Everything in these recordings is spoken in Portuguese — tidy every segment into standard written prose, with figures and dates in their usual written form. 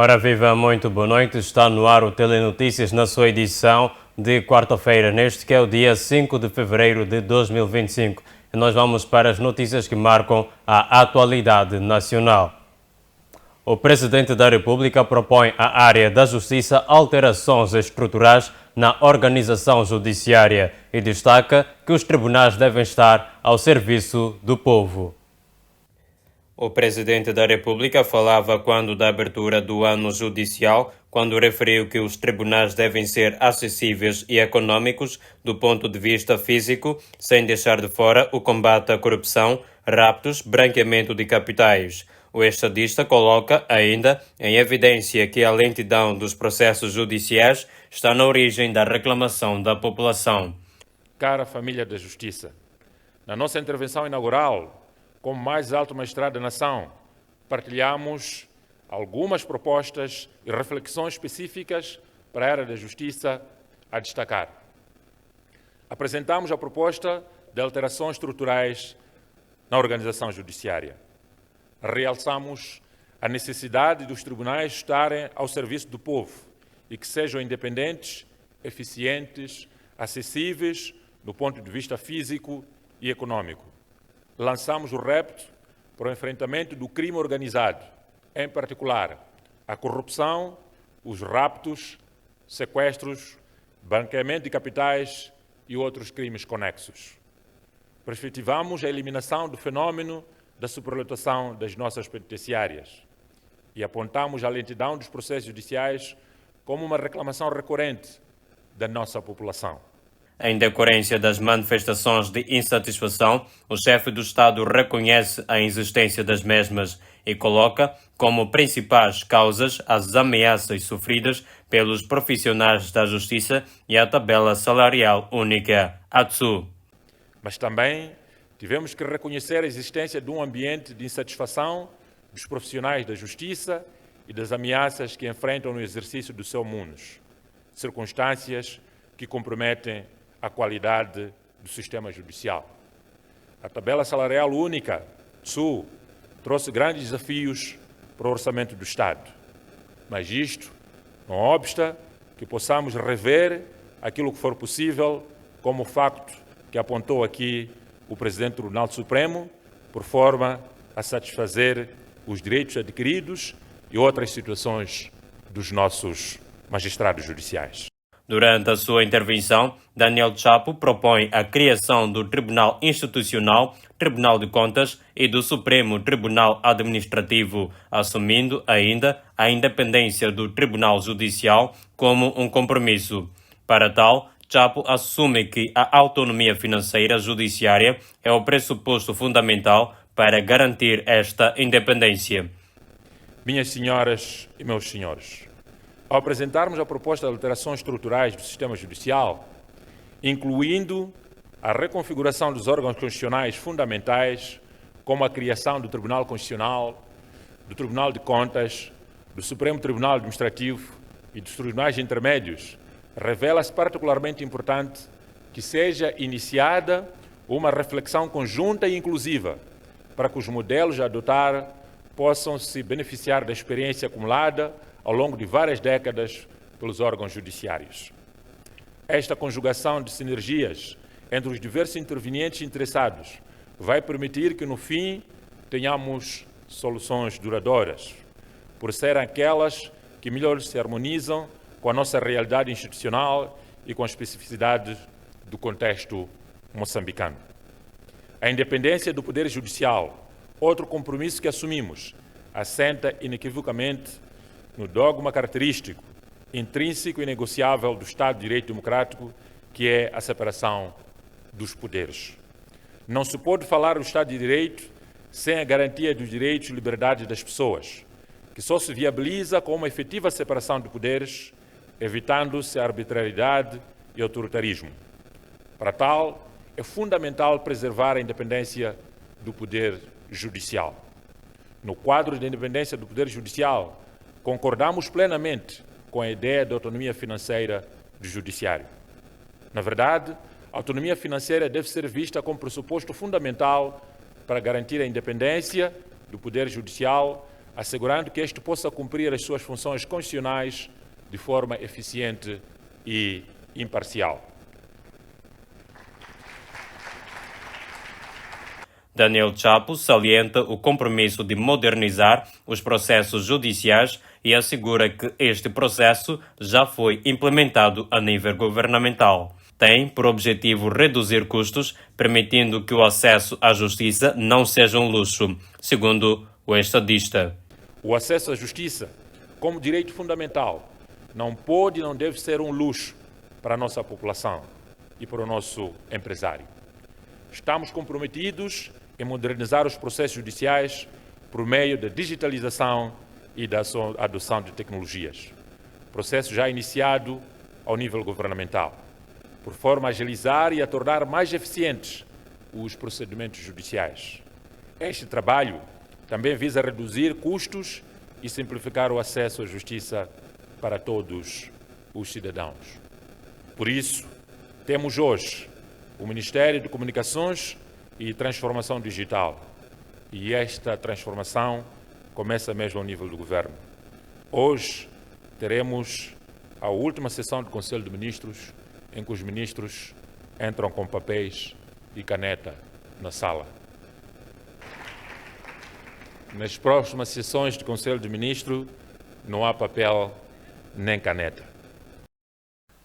Ora viva, muito boa noite. Está no ar o Telenotícias na sua edição de quarta-feira, neste que é o dia 5 de fevereiro de 2025. E nós vamos para as notícias que marcam a atualidade nacional. O Presidente da República propõe à área da Justiça alterações estruturais na organização judiciária e destaca que os tribunais devem estar ao serviço do povo. O Presidente da República falava quando da abertura do ano judicial, quando referiu que os tribunais devem ser acessíveis e econômicos do ponto de vista físico, sem deixar de fora o combate à corrupção, raptos, branqueamento de capitais. O estadista coloca ainda em evidência que a lentidão dos processos judiciais está na origem da reclamação da população. Cara família da Justiça, na nossa intervenção inaugural, como mais alto magistrado da nação, partilhamos algumas propostas e reflexões específicas para a área da Justiça a destacar. Apresentamos a proposta de alterações estruturais na organização judiciária. Realçamos a necessidade dos tribunais estarem ao serviço do povo e que sejam independentes, eficientes, acessíveis do ponto de vista físico e econômico. Lançamos o repto para o enfrentamento do crime organizado, em particular a corrupção, os raptos, sequestros, branqueamento de capitais e outros crimes conexos. Perspectivamos a eliminação do fenômeno da superlotação das nossas penitenciárias e apontamos a lentidão dos processos judiciais como uma reclamação recorrente da nossa população. Em decorrência das manifestações de insatisfação, o chefe do Estado reconhece a existência das mesmas e coloca como principais causas as ameaças sofridas pelos profissionais da Justiça e a tabela salarial única, ATSU. Mas também tivemos que reconhecer a existência de um ambiente de insatisfação dos profissionais da Justiça e das ameaças que enfrentam no exercício do seu munus, circunstâncias que comprometem a qualidade do sistema judicial. A tabela salarial única, TSU, trouxe grandes desafios para o orçamento do Estado, mas isto não obsta que possamos rever aquilo que for possível, como o facto que apontou aqui o Presidente do Tribunal Supremo, por forma a satisfazer os direitos adquiridos e outras situações dos nossos magistrados judiciais. Durante a sua intervenção, Daniel Chapo propõe a criação do Tribunal Institucional, Tribunal de Contas e do Supremo Tribunal Administrativo, assumindo ainda a independência do Tribunal Judicial como um compromisso. Para tal, Chapo assume que a autonomia financeira judiciária é o pressuposto fundamental para garantir esta independência. Minhas senhoras e meus senhores, ao apresentarmos a proposta de alterações estruturais do sistema judicial, incluindo a reconfiguração dos órgãos constitucionais fundamentais, como a criação do Tribunal Constitucional, do Tribunal de Contas, do Supremo Tribunal Administrativo e dos tribunais intermédios, revela-se particularmente importante que seja iniciada uma reflexão conjunta e inclusiva para que os modelos a adotar possam se beneficiar da experiência acumulada ao longo de várias décadas pelos órgãos judiciários. Esta conjugação de sinergias entre os diversos intervenientes interessados vai permitir que, no fim, tenhamos soluções duradouras, por serem aquelas que melhor se harmonizam com a nossa realidade institucional e com as especificidades do contexto moçambicano. A independência do Poder Judicial, outro compromisso que assumimos, assenta inequivocamente no dogma característico, intrínseco e negociável do Estado de Direito Democrático, que é a separação dos poderes. Não se pode falar do Estado de Direito sem a garantia dos direitos e liberdades das pessoas, que só se viabiliza com uma efetiva separação de poderes, evitando-se a arbitrariedade e autoritarismo. Para tal, é fundamental preservar a independência do Poder Judicial. No quadro da independência do Poder Judicial, concordamos plenamente com a ideia de autonomia financeira do Judiciário. Na verdade, a autonomia financeira deve ser vista como pressuposto fundamental para garantir a independência do Poder Judicial, assegurando que este possa cumprir as suas funções constitucionais de forma eficiente e imparcial. Daniel Chapo salienta o compromisso de modernizar os processos judiciais e assegura que este processo já foi implementado a nível governamental. Tem por objetivo reduzir custos, permitindo que o acesso à justiça não seja um luxo, segundo o estadista. O acesso à justiça, como direito fundamental, não pode e não deve ser um luxo para a nossa população e para o nosso empresário. Estamos comprometidos em modernizar os processos judiciais por meio da digitalização e da adoção de tecnologias. Processo já iniciado ao nível governamental, por forma a agilizar e a tornar mais eficientes os procedimentos judiciais. Este trabalho também visa reduzir custos e simplificar o acesso à justiça para todos os cidadãos. Por isso, temos hoje o Ministério de Comunicações e Transformação Digital. E esta transformação começa mesmo ao nível do governo. Hoje teremos a última sessão do Conselho de Ministros, em que os ministros entram com papéis e caneta na sala. Nas próximas sessões do Conselho de Ministros não há papel nem caneta.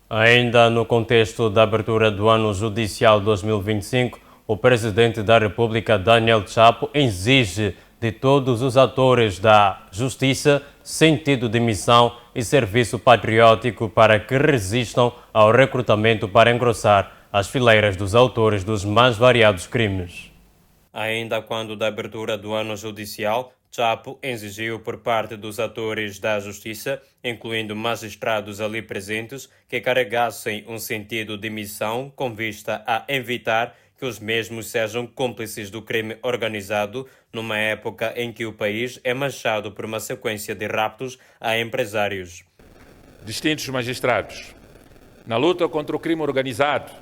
Ainda no contexto da abertura do ano judicial 2025, o presidente da República, Daniel Chapo, exige de todos os atores da justiça sentido de missão e serviço patriótico para que resistam ao recrutamento para engrossar as fileiras dos autores dos mais variados crimes. Ainda quando da abertura do ano judicial, Chapo exigiu por parte dos atores da justiça, incluindo magistrados ali presentes, que carregassem um sentido de missão com vista a evitar que os mesmos sejam cúmplices do crime organizado numa época em que o país é manchado por uma sequência de raptos a empresários. Distintos magistrados, na luta contra o crime organizado,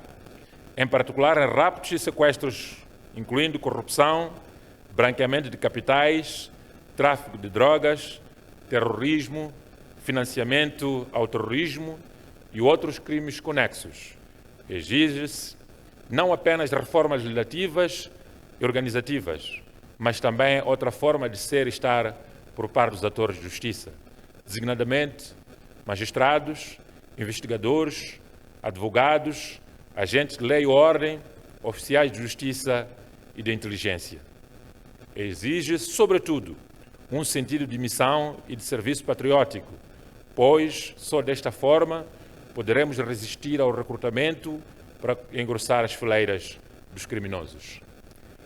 em particular em raptos e sequestros, incluindo corrupção, branqueamento de capitais, tráfico de drogas, terrorismo, financiamento ao terrorismo e outros crimes conexos, exige-se não apenas reformas legislativas e organizativas, mas também outra forma de ser e estar por parte dos atores de justiça, designadamente magistrados, investigadores, advogados, agentes de lei e ordem, oficiais de justiça e de inteligência. Exige, sobretudo, um sentido de missão e de serviço patriótico, pois só desta forma poderemos resistir ao recrutamento para engrossar as fileiras dos criminosos.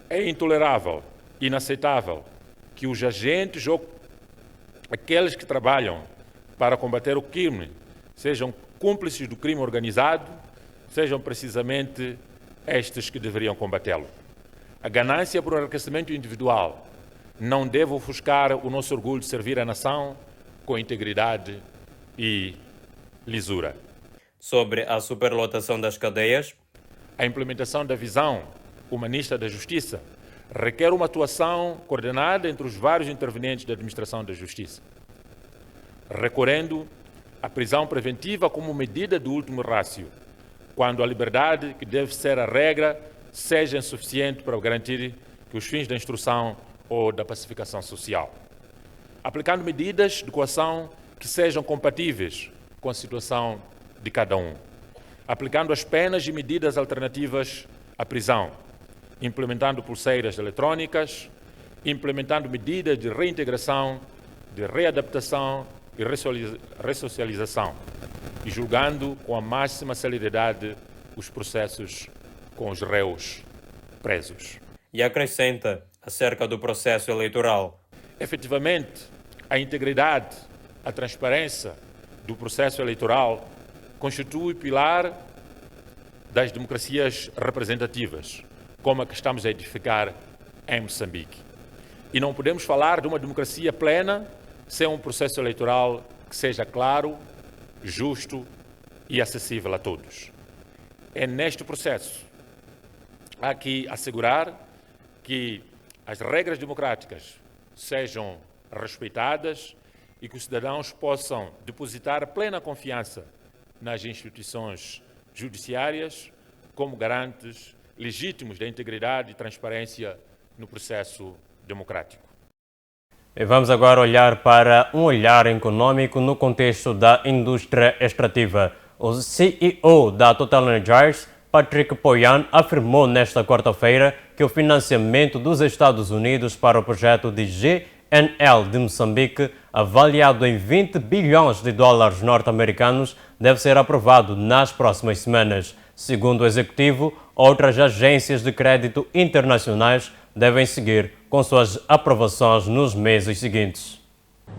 É intolerável, inaceitável que os agentes ou aqueles que trabalham para combater o crime sejam cúmplices do crime organizado, sejam precisamente estes que deveriam combatê-lo. A ganância por enriquecimento individual não deve ofuscar o nosso orgulho de servir a nação com integridade e lisura. Sobre a superlotação das cadeias, a implementação da visão humanista da justiça requer uma atuação coordenada entre os vários intervenientes da administração da justiça, recorrendo à prisão preventiva como medida de último rácio, quando a liberdade, que deve ser a regra, seja insuficiente para garantir que os fins da instrução ou da pacificação social. Aplicando medidas de coação que sejam compatíveis com a situação de cada um. Aplicando as penas e medidas alternativas à prisão. Implementando pulseiras eletrónicas, implementando medidas de reintegração, de readaptação e ressocialização. E julgando com a máxima celeridade os processos com os réus presos. E acrescenta acerca do processo eleitoral. Efetivamente, a integridade, a transparência do processo eleitoral constitui pilar das democracias representativas, como a que estamos a edificar em Moçambique. E não podemos falar de uma democracia plena sem um processo eleitoral que seja claro, justo e acessível a todos. É neste processo há que assegurar que as regras democráticas sejam respeitadas e que os cidadãos possam depositar plena confiança nas instituições judiciárias como garantes legítimos da integridade e transparência no processo democrático. E vamos agora olhar para um olhar econômico no contexto da indústria extrativa. O CEO da TotalEnergies, Patrick Pouyanné, afirmou nesta quarta-feira que o financiamento dos Estados Unidos para o projeto de GNL de Moçambique, avaliado em 20 bilhões de dólares norte-americanos, deve ser aprovado nas próximas semanas. Segundo o executivo, outras agências de crédito internacionais devem seguir com suas aprovações nos meses seguintes.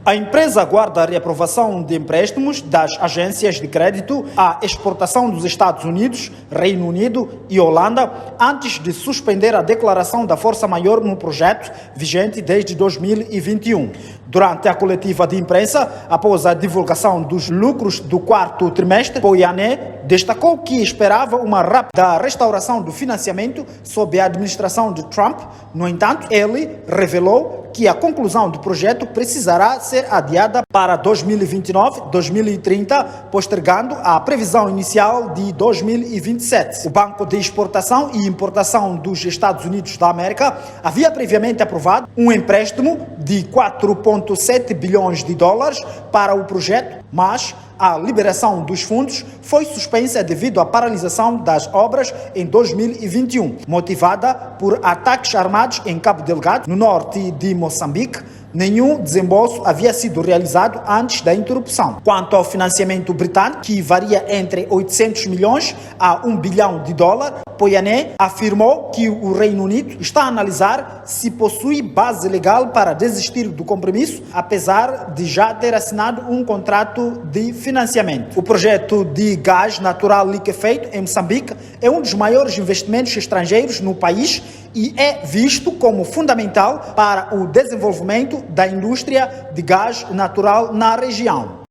A empresa aguarda a reaprovação de empréstimos das agências de crédito à exportação dos Estados Unidos, Reino Unido e Holanda antes de suspender a declaração da força maior no projeto, vigente desde 2021. Durante a coletiva de imprensa, após a divulgação dos lucros do quarto trimestre, Pouyanné destacou que esperava uma rápida restauração do financiamento sob a administração de Trump. No entanto, ele revelou que a conclusão do projeto precisará ser adiada para 2029-2030, postergando a previsão inicial de 2027. O Banco de Exportação e Importação dos Estados Unidos da América havia previamente aprovado um empréstimo de 4,7 bilhões de dólares para o projeto, mas a liberação dos fundos foi suspensa devido à paralisação das obras em 2021, motivada por ataques armados em Cabo Delgado, no norte de Moçambique. Nenhum desembolso havia sido realizado antes da interrupção. Quanto ao financiamento britânico, que varia entre 800 milhões a 1 bilhão de dólares, Pouyanné afirmou que o Reino Unido está a analisar se possui base legal para desistir do compromisso, apesar de já ter assinado um contrato de financiamento. O projeto de gás natural liquefeito em Moçambique é um dos maiores investimentos estrangeiros no país e é visto como fundamental para o desenvolvimento da indústria de gás natural na região.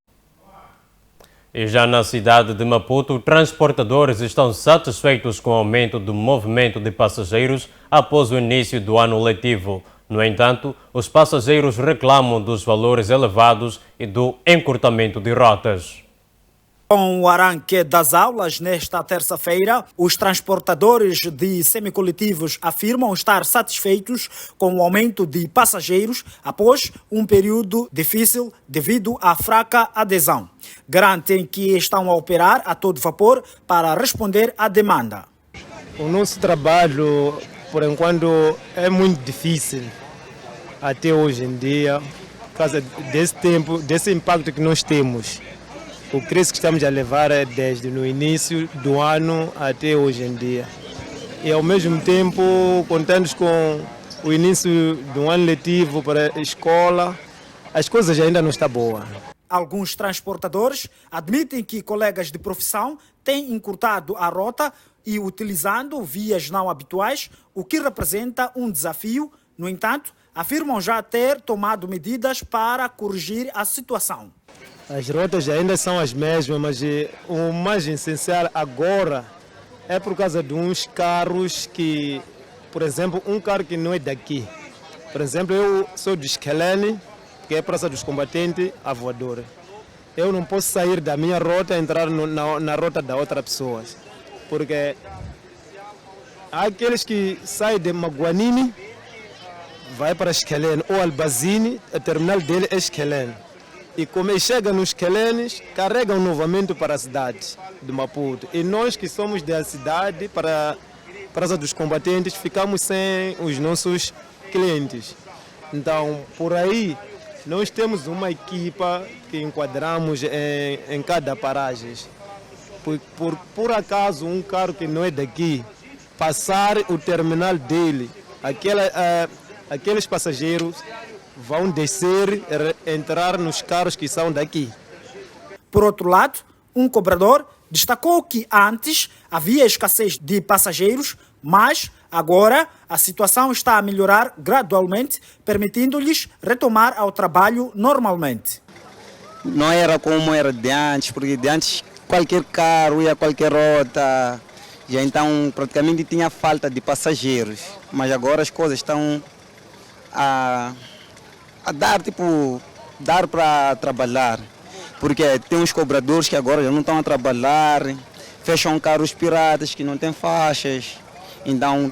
E já na cidade de Maputo, transportadores estão satisfeitos com o aumento do movimento de passageiros após o início do ano letivo. No entanto, os passageiros reclamam dos valores elevados e do encurtamento de rotas. Com o arranque das aulas nesta terça-feira, os transportadores de semicoletivos afirmam estar satisfeitos com o aumento de passageiros após um período difícil devido à fraca adesão. Garantem que estão a operar a todo vapor para responder à demanda. O nosso trabalho, por enquanto, é muito difícil até hoje em dia, por causa desse tempo, desse impacto que nós temos. O preço que estamos a levar é desde no início do ano até hoje em dia. E ao mesmo tempo, contando com o início do ano letivo para a escola, as coisas ainda não estão boas. Alguns transportadores admitem que colegas de profissão têm encurtado a rota e utilizando vias não habituais, o que representa um desafio. No entanto, afirmam já ter tomado medidas para corrigir a situação. As rotas ainda são as mesmas, mas o mais essencial agora é por causa de uns carros que, por exemplo, um carro que não é daqui. Por exemplo, eu sou de Esquelene, que é a Praça dos Combatentes, a Voadora. Eu não posso sair da minha rota e entrar na rota da outra pessoa, porque há aqueles que saem de Maguanini, vai para Esquelene, ou Albazini, a terminal dele é Esquelene. E como chega nos Quelenes, carregam novamente para a cidade de Maputo. E nós que somos da cidade, para a Praça dos Combatentes, ficamos sem os nossos clientes. Então, por aí, nós temos uma equipa que enquadramos em cada paragem. Por acaso, um carro que não é daqui, passar o terminal dele, aqueles passageiros vão descer e entrar nos carros que são daqui. Por outro lado, um cobrador destacou que antes havia escassez de passageiros, mas agora a situação está a melhorar gradualmente, permitindo-lhes retomar ao trabalho normalmente. Não era como era de antes, porque de antes qualquer carro ia a qualquer rota, já então praticamente tinha falta de passageiros, mas agora as coisas estão a a dar, dar para trabalhar. Porque tem uns cobradores que agora já não estão a trabalhar, fecham carros piratas que não têm faixas. Então,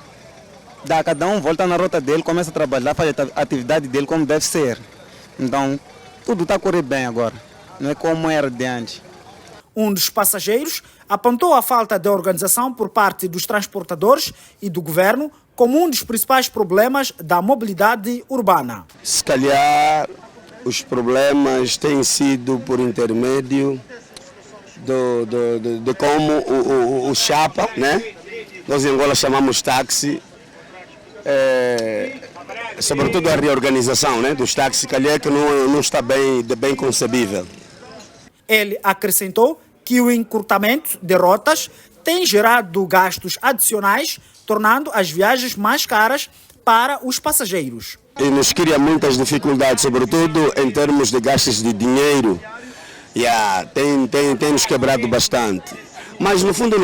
cada um volta na rota dele, começa a trabalhar, faz a atividade dele como deve ser. Então, tudo está a correr bem agora, não é como era de antes. Um dos passageiros apontou a falta de organização por parte dos transportadores e do governo como um dos principais problemas da mobilidade urbana. Se calhar os problemas têm sido por intermédio de como o chapa, né? Nós em Angola chamamos táxi, sobretudo a reorganização, né, dos táxis, se calhar que não está bem concebível. Ele acrescentou que o encurtamento de rotas tem gerado gastos adicionais, tornando as viagens mais caras para os passageiros. E nos cria muitas dificuldades, sobretudo em termos de gastos de dinheiro. Tem nos quebrado bastante. Mas no fundo,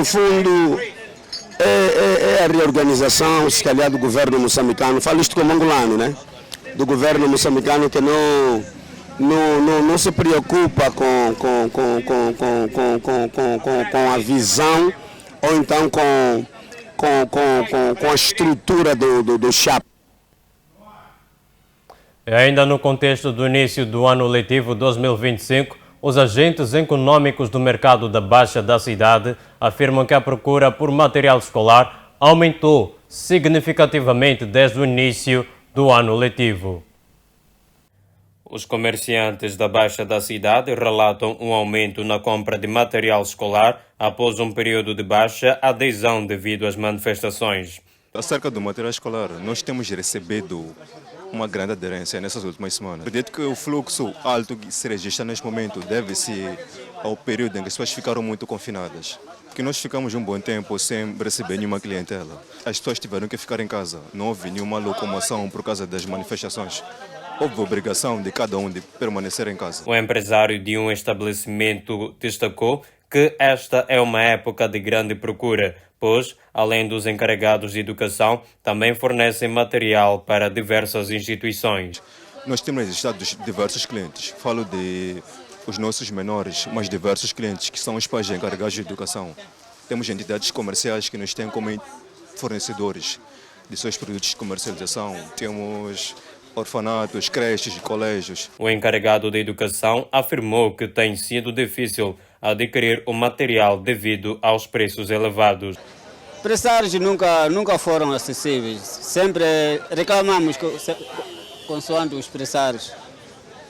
é a reorganização, se calhar, do governo moçambicano. Falo isto como angolano, né? Do governo moçambicano que não se preocupa com a visão ou então com a estrutura do chapa. Ainda no contexto do início do ano letivo 2025, os agentes econômicos do mercado da Baixa da cidade afirmam que a procura por material escolar aumentou significativamente desde o início do ano letivo. Os comerciantes da Baixa da cidade relatam um aumento na compra de material escolar após um período de baixa adesão devido às manifestações. Acerca do material escolar, nós temos recebido uma grande aderência nessas últimas semanas. Acredito que o fluxo alto que se registra neste momento deve-se ao período em que as pessoas ficaram muito confinadas. Que nós ficamos um bom tempo sem receber nenhuma clientela. As pessoas tiveram que ficar em casa, não houve nenhuma locomoção por causa das manifestações. Houve obrigação de cada um de permanecer em casa. O empresário de um estabelecimento destacou que esta é uma época de grande procura, pois, além dos encarregados de educação, também fornecem material para diversas instituições. Nós temos registrado diversos clientes. Falo de os nossos menores, mas diversos clientes que são os pais encarregados de educação. Temos entidades comerciais que nos têm como fornecedores de seus produtos de comercialização. Temos orfanatos, creches e colégios. O encarregado de educação afirmou que tem sido difícil adquirir o material devido aos preços elevados. Pressários nunca foram acessíveis. Sempre reclamamos consoante os pressários.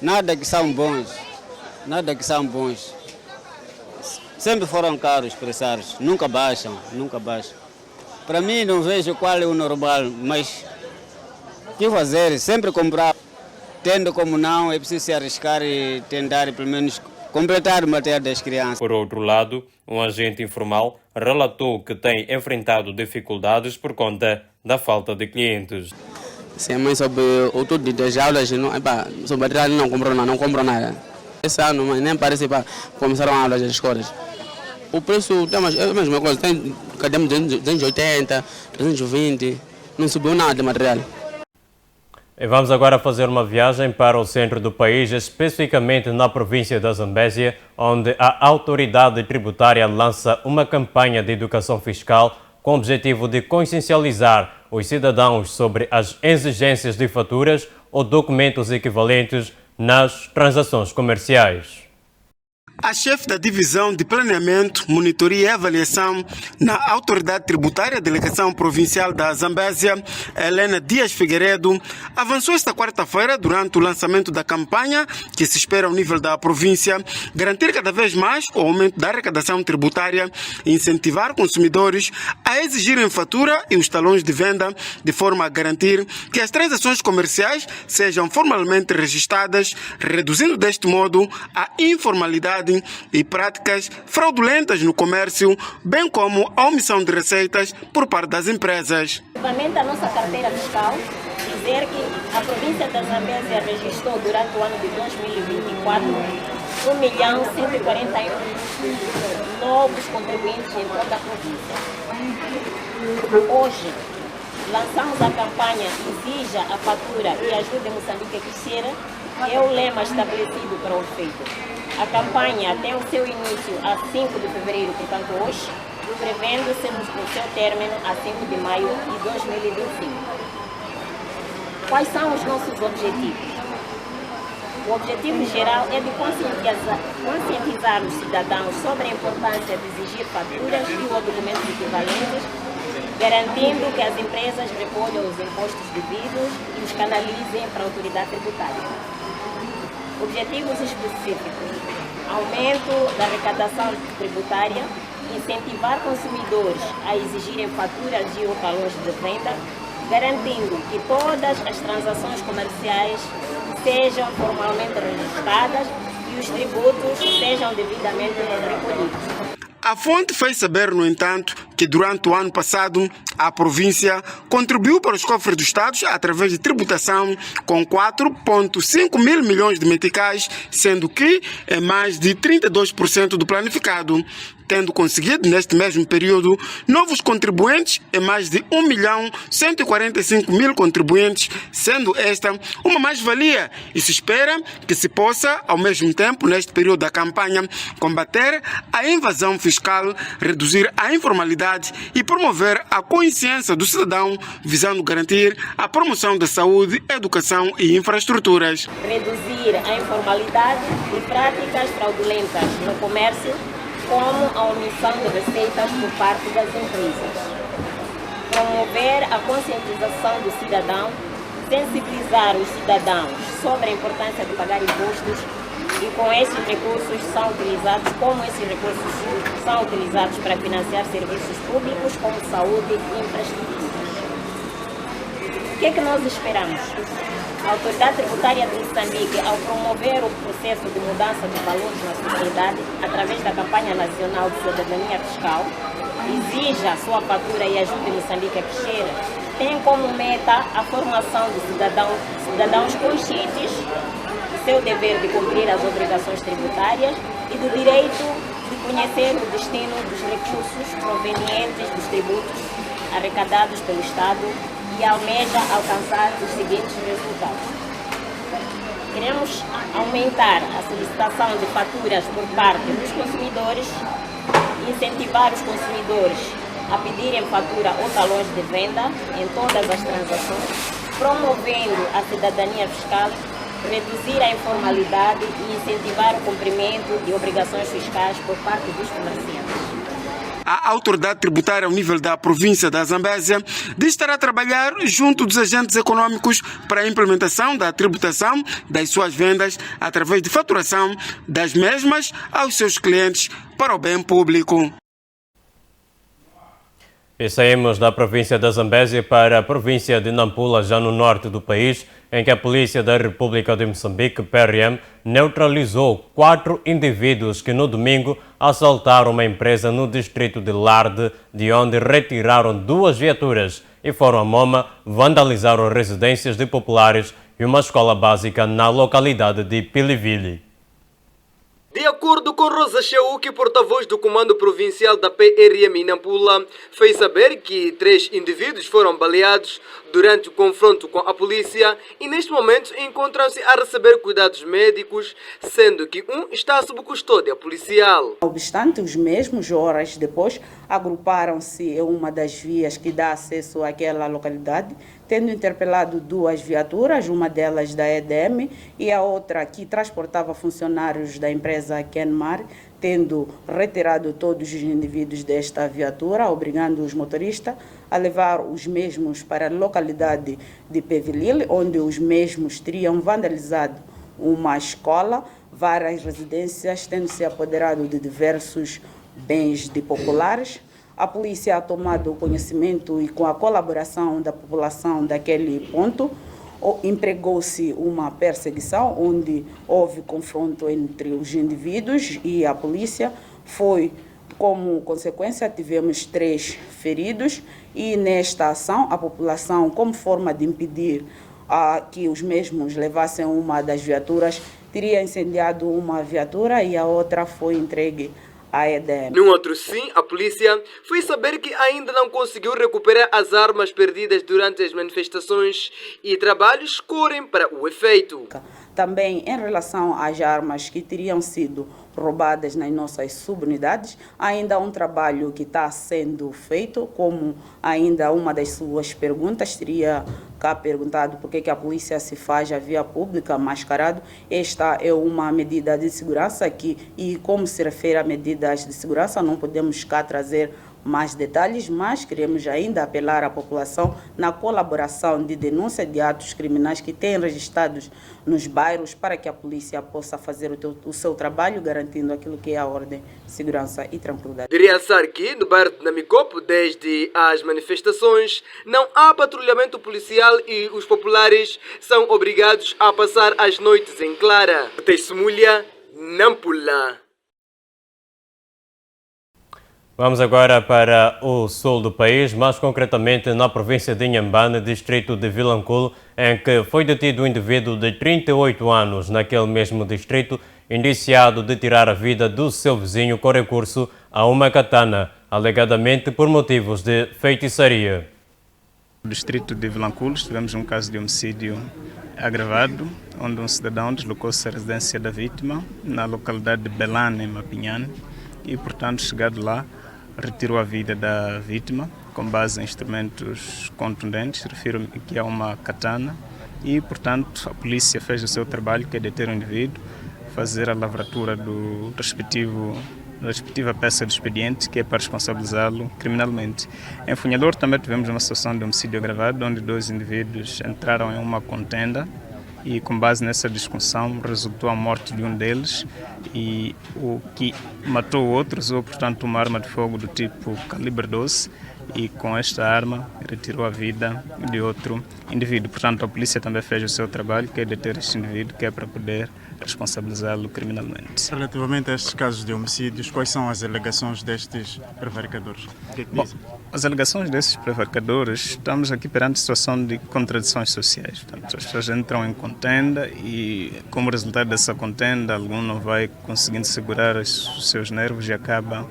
Nada que são bons. Sempre foram caros os pressários. Nunca baixam. Para mim não vejo qual é o normal, mas o que fazer? Sempre comprar. Tendo como não, é preciso se arriscar e tentar pelo menos completar o material das crianças. Por outro lado, um agente informal relatou que tem enfrentado dificuldades por conta da falta de clientes. Sim, mas sobre o tudo das aulas, sobre material não compro nada. Esse ano nem parece para começaram a aulas das escolas. O preço é a mesma coisa, tem 280, 320, não subiu nada de material. E vamos agora fazer uma viagem para o centro do país, especificamente na província da Zambésia, onde a autoridade tributária lança uma campanha de educação fiscal com o objetivo de consciencializar os cidadãos sobre as exigências de faturas ou documentos equivalentes nas transações comerciais. A chefe da Divisão de Planeamento, Monitoria e Avaliação na Autoridade Tributária Delegação Provincial da Zambésia, Helena Dias Figueiredo, avançou esta quarta-feira durante o lançamento da campanha que se espera ao nível da província garantir cada vez mais o aumento da arrecadação tributária e incentivar consumidores a exigirem fatura e os talões de venda de forma a garantir que as transações comerciais sejam formalmente registradas, reduzindo deste modo a informalidade e práticas fraudulentas no comércio, bem como a omissão de receitas por parte das empresas. Relativamente à nossa carteira fiscal, dizer que a província da Zambésia registrou durante o ano de 2024 1.141 novos contribuintes em toda a província. Hoje, lançamos a campanha Exija a Fatura e Ajude Moçambique a Crescer, é o lema estabelecido para o efeito. A campanha tem o seu início a 5 de fevereiro, portanto hoje, prevendo-se o seu término a 5 de maio de 2025. Quais são os nossos objetivos? O objetivo geral é de conscientizar os cidadãos sobre a importância de exigir faturas e ou documentos equivalentes, garantindo que as empresas recolham os impostos devidos e os canalizem para a autoridade tributária. Objetivos específicos: aumento da arrecadação tributária, incentivar consumidores a exigirem faturas e ou talões de venda, garantindo que todas as transações comerciais sejam formalmente registradas e os tributos sejam devidamente recolhidos. A fonte fez saber, no entanto, que durante o ano passado a província contribuiu para os cofres do Estado através de tributação com 4,5 mil milhões de meticais, sendo que é mais de 32% do planificado, tendo conseguido, neste mesmo período, novos contribuintes e mais de 1.145.000 contribuintes, sendo esta uma mais-valia e se espera que se possa, ao mesmo tempo, neste período da campanha, combater a invasão fiscal, reduzir a informalidade e promover a consciência do cidadão, visando garantir a promoção da saúde, educação e infraestruturas. Reduzir a informalidade e práticas fraudulentas no comércio, como a omissão de receitas por parte das empresas. Promover a conscientização do cidadão, sensibilizar os cidadãos sobre a importância de pagar impostos e como esses recursos são utilizados para financiar serviços públicos como saúde e infraestruturas. O que é que nós esperamos? A Autoridade Tributária de Moçambique, ao promover o processo de mudança de valores na sociedade, através da campanha nacional de cidadania fiscal, exija a sua fatura e ajude Moçambique a crescer, tem como meta a formação de cidadãos conscientes do seu dever de cumprir as obrigações tributárias e do direito de conhecer o destino dos recursos provenientes dos tributos arrecadados pelo Estado e almeja alcançar os seguintes resultados. Queremos aumentar a solicitação de faturas por parte dos consumidores, incentivar os consumidores a pedirem fatura ou talões de venda em todas as transações, promovendo a cidadania fiscal, reduzir a informalidade e incentivar o cumprimento de obrigações fiscais por parte dos comerciantes. A autoridade tributária ao nível da província da Zambésia diz estar a trabalhar junto dos agentes econômicos para a implementação da tributação das suas vendas através de faturação das mesmas aos seus clientes para o bem público. E saímos da província da Zambésia para a província de Nampula, já no norte do país, em que a Polícia da República de Moçambique, PRM, neutralizou 4 indivíduos que no domingo assaltaram uma empresa no distrito de Larde, de onde retiraram 2 viaturas e foram a Moma, vandalizaram residências de populares e uma escola básica na localidade de Pilivili. De acordo com Rosa Chauque, porta-voz do Comando Provincial da PRM em Nampula, fez saber que 3 indivíduos foram baleados durante o confronto com a polícia e neste momento encontram-se a receber cuidados médicos, sendo que um está sob custódia policial. Não obstante, os mesmos horas depois agruparam-se em uma das vias que dá acesso àquela localidade, tendo interpelado 2 viaturas, uma delas da EDM e a outra que transportava funcionários da empresa Kenmar, tendo retirado todos os indivíduos desta viatura, obrigando os motoristas a levar os mesmos para a localidade de Pevilil, onde os mesmos teriam vandalizado uma escola, várias residências, tendo se apoderado de diversos bens de populares. A polícia ha tomado conhecimento e com a colaboração da população daquele ponto, empregou-se uma perseguição onde houve confronto entre os indivíduos e a polícia. Como consequência, tivemos 3 feridos e nesta ação a população, como forma de impedir que os mesmos levassem uma das viaturas, teria incendiado uma viatura e a outra foi entregue à EDM. Num outro sim, a polícia foi saber que ainda não conseguiu recuperar as armas perdidas durante as manifestações e trabalhos correm para o efeito. Também em relação às armas que teriam sido roubadas nas nossas subunidades, ainda há um trabalho que está sendo feito, como ainda uma das suas perguntas teria cá perguntado por que a polícia se faz a via pública mascarado. Esta é uma medida de segurança e como se refere a medidas de segurança, não podemos cá trazer mais detalhes, mas queremos ainda apelar à população na colaboração de denúncia de atos criminais que têm registrados nos bairros para que a polícia possa fazer o seu trabalho, garantindo aquilo que é a ordem, segurança e tranquilidade. De realçar que no bairro de Namicopo, desde as manifestações, não há patrulhamento policial e os populares são obrigados a passar as noites em clara. Testemunha, Nampula. Vamos agora para o sul do país, mais concretamente na província de Inhambane, distrito de Vilanculo, em que foi detido um indivíduo de 38 anos naquele mesmo distrito, indiciado de tirar a vida do seu vizinho com recurso a uma katana, alegadamente por motivos de feitiçaria. No distrito de Vilanculo tivemos um caso de homicídio agravado, onde um cidadão deslocou-se à residência da vítima, na localidade de Belane, em Mapinhane, e, portanto, chegado lá, retirou a vida da vítima com base em instrumentos contundentes, refiro-me que é uma katana, e, portanto, a polícia fez o seu trabalho, que é deter o indivíduo, fazer a lavratura da respectiva peça de expediente, que é para responsabilizá-lo criminalmente. Em Funhalor também tivemos uma situação de homicídio agravado, onde 2 indivíduos entraram em uma contenda e, com base nessa discussão, resultou a morte de um deles, e o que matou o outro usou, portanto, uma arma de fogo do tipo calibre 12, e com esta arma retirou a vida de outro indivíduo. Portanto, a polícia também fez o seu trabalho, que é deter este indivíduo, que é para poder responsabilizá-lo criminalmente. Relativamente a estes casos de homicídios, quais são as alegações destes prevaricadores? O que é que dizem? As alegações desses prevaricadores, estamos aqui perante situação de contradições sociais. Portanto, as pessoas entram em contenda e, como resultado dessa contenda, algum não vai conseguindo segurar os seus nervos e acaba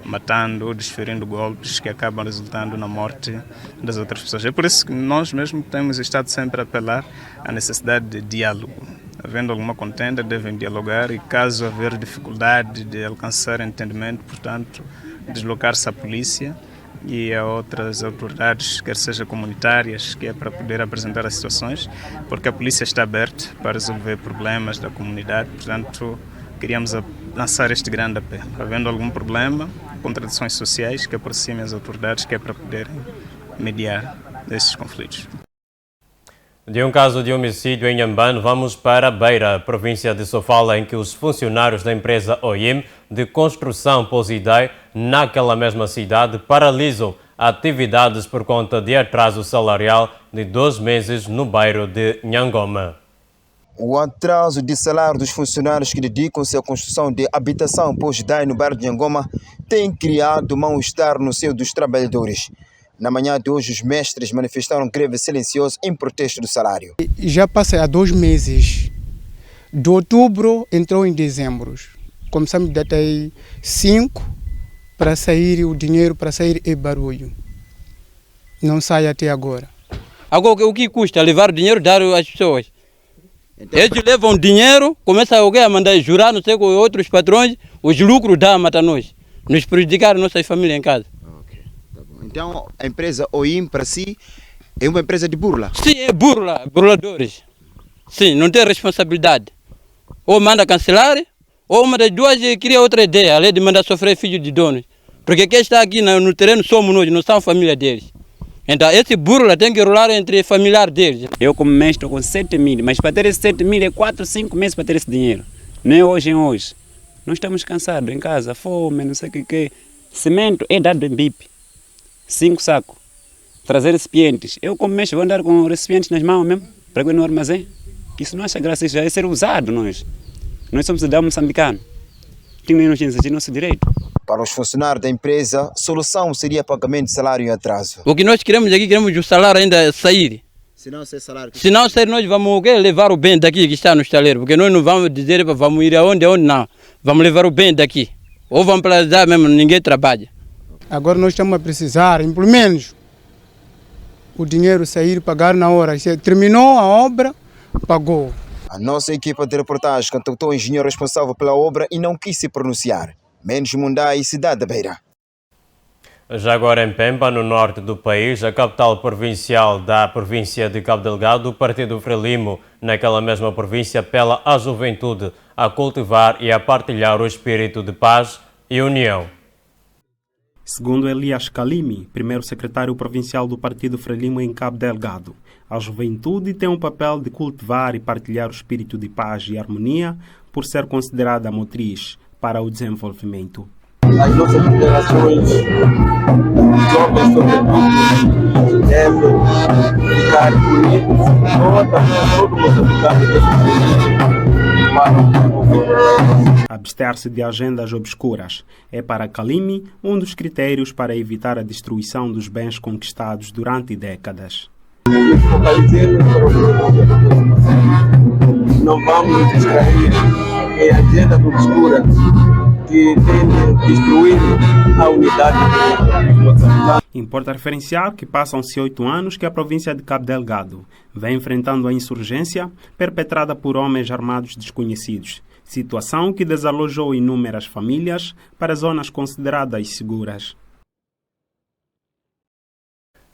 matando ou desferindo golpes que acabam resultando na morte das outras pessoas. É por isso que nós mesmo temos estado sempre a apelar à necessidade de diálogo. Havendo alguma contenda, devem dialogar, e caso haver dificuldade de alcançar entendimento, portanto, deslocar-se à polícia e a outras autoridades, quer seja comunitárias, que é para poder apresentar as situações, porque a polícia está aberta para resolver problemas da comunidade. Portanto, queríamos lançar este grande apelo. Havendo algum problema, contradições sociais, que aproximem as autoridades, que é para poderem mediar esses conflitos. De um caso de homicídio em Inhambane, vamos para Beira, província de Sofala, em que os funcionários da empresa OIM de construção Posidai, naquela mesma cidade, paralisam atividades por conta de atraso salarial de 2 meses no bairro de Nhangoma. O atraso de salário dos funcionários que dedicam-se à construção de habitação Posidai no bairro de Nhangoma tem criado mal-estar no seio dos trabalhadores. Na manhã de hoje, os mestres manifestaram greve silenciosa em protesto do salário. Já passei há 2 meses. De outubro entrou em dezembro. Começamos data 5 para sair o dinheiro, para sair é barulho. Não sai até agora. Agora, o que custa levar o dinheiro e dar às pessoas? Eles levam dinheiro, começa alguém a mandar jurar, não sei, com outros patrões, os lucros dão a matar nós. Nos prejudicar nossas famílias em casa. Então, a empresa OIM, para si, é uma empresa de burla? Sim, é burladores. Sim, não tem responsabilidade. Ou manda cancelar, ou uma das duas cria outra ideia, além de mandar sofrer filho de donos. Porque quem está aqui no terreno somos nós, não são a família deles. Então, esse burla tem que rolar entre familiares deles. Eu, como mês, estou com 7 mil, mas para ter esse 7 mil é 4, 5 meses para ter esse dinheiro. Não é hoje em hoje. Nós estamos cansados em casa, fome, não sei o que. Cimento é dado em BIP. 5 sacos. Trazer recipientes. Eu, como mês, vou andar com recipientes nas mãos mesmo, para ir no armazém. Isso não acha graça, isso já é ser usado, nós. Nós somos cidadãos moçambicanos. Temos que exigir nosso direito. Para os funcionários da empresa, a solução seria pagamento de salário em atraso. O que nós queremos aqui, queremos o salário ainda sair. Se não sair salário... Se não sair, nós vamos levar o bem daqui que está no estaleiro. Porque nós não vamos dizer para vamos ir aonde não. Vamos levar o bem daqui. ou vão paralisar mesmo, ninguém trabalha. Agora nós estamos a precisar, pelo menos, o dinheiro sair, pagar na hora. Se terminou a obra, pagou. A nossa equipa de reportagem contactou o engenheiro responsável pela obra e não quis se pronunciar. Menos Mundá e Cidade da Beira. Já agora em Pemba, no norte do país, a capital provincial da província de Cabo Delgado, o Partido Frelimo, naquela mesma província, apela à juventude a cultivar e a partilhar o espírito de paz e união. Segundo Elias Kalimi, primeiro secretário provincial do Partido Frelimo em Cabo Delgado, a juventude tem um papel de cultivar e partilhar o espírito de paz e harmonia por ser considerada a motriz para o desenvolvimento. As nossas gerações jovens, sobretudo, devem ficar unidos, todo moçambicano Abster-se de agendas obscuras é para Kalimi um dos critérios para evitar a destruição dos bens conquistados durante décadas. Não vamos nos distrair em agendas obscuras que tendem a destruir a unidade moçambicana. Importa referenciar que passam-se 8 anos que a província de Cabo Delgado vem enfrentando a insurgência perpetrada por homens armados desconhecidos, situação que desalojou inúmeras famílias para zonas consideradas seguras.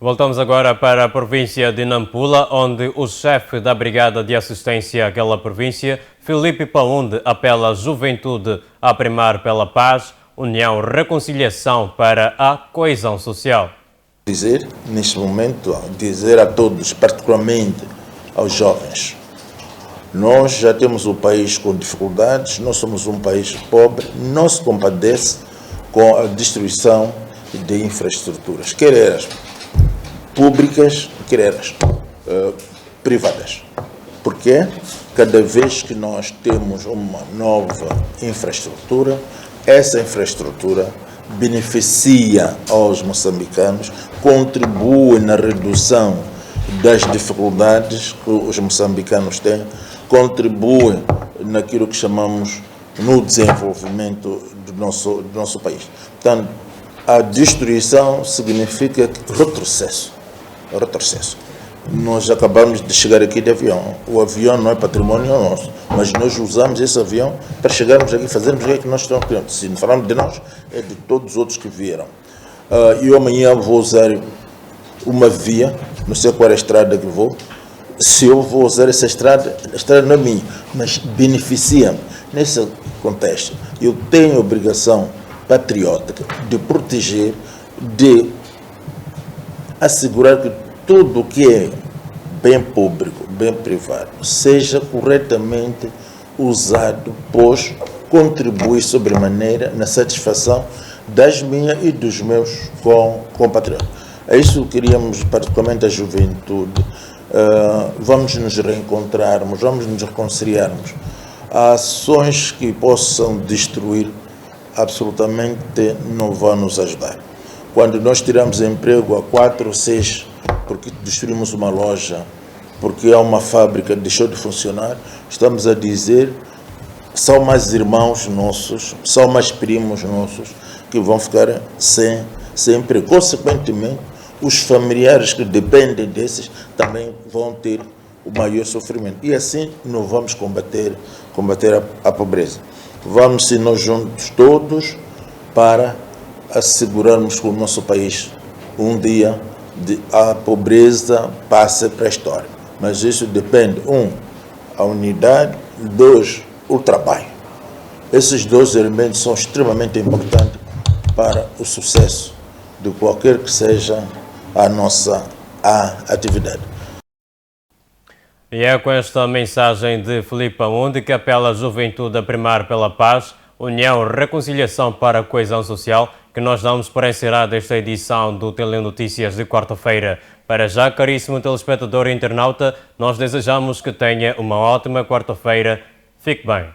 Voltamos agora para a província de Nampula, onde o chefe da Brigada de Assistência àquela província, Filipe Paunde, apela à juventude a primar pela paz, união e reconciliação para a coesão social. Dizer, neste momento, dizer a todos, particularmente aos jovens, nós já temos um país com dificuldades, nós somos um país pobre, não se compadece com a destruição de infraestruturas, quer elas públicas, quer elas privadas. Porque cada vez que nós temos uma nova infraestrutura, essa infraestrutura beneficia aos moçambicanos, contribui na redução das dificuldades que os moçambicanos têm, contribui naquilo que chamamos no desenvolvimento do nosso país. Portanto, a destruição significa retrocesso. Nós acabamos de chegar aqui de avião. O avião não é patrimônio nosso, mas nós usamos esse avião para chegarmos aqui e fazermos o que nós estamos querendo. Se não falamos de nós, é de todos os outros que vieram. Eu amanhã vou usar uma via, não sei qual é a estrada que vou. Se eu vou usar essa estrada, a estrada não é minha, mas beneficia-me. Nesse contexto, eu tenho a obrigação patriótica de proteger, de assegurar que tudo o que é bem público, bem privado, seja corretamente usado, pois contribui sobremaneira na satisfação das minhas e dos meus compatriotas. É isso que queríamos, particularmente a juventude. Vamos nos reencontrarmos, vamos nos reconciliarmos. Há ações que possam destruir, absolutamente não vão nos ajudar. Quando nós tiramos emprego a 4 ou 6, porque destruímos uma loja, porque há uma fábrica que deixou de funcionar, estamos a dizer que são mais irmãos nossos, são mais primos nossos que vão ficar sem emprego. Consequentemente, os familiares que dependem desses também vão ter o maior sofrimento. E assim não vamos combater a pobreza. Vamos ser nós juntos todos para assegurarmos que o nosso país um dia a pobreza passe para a história. Mas isso depende, a unidade, 2, o trabalho. Esses 2 elementos são extremamente importantes para o sucesso de qualquer que seja a nossa atividade. E é com esta mensagem de Filipe Paunde que apela à juventude a primar pela paz, união e reconciliação para a coesão social, que nós damos para encerrar esta edição do Telenotícias de quarta-feira. Para já, caríssimo telespectador e internauta, nós desejamos que tenha uma ótima quarta-feira. Fique bem.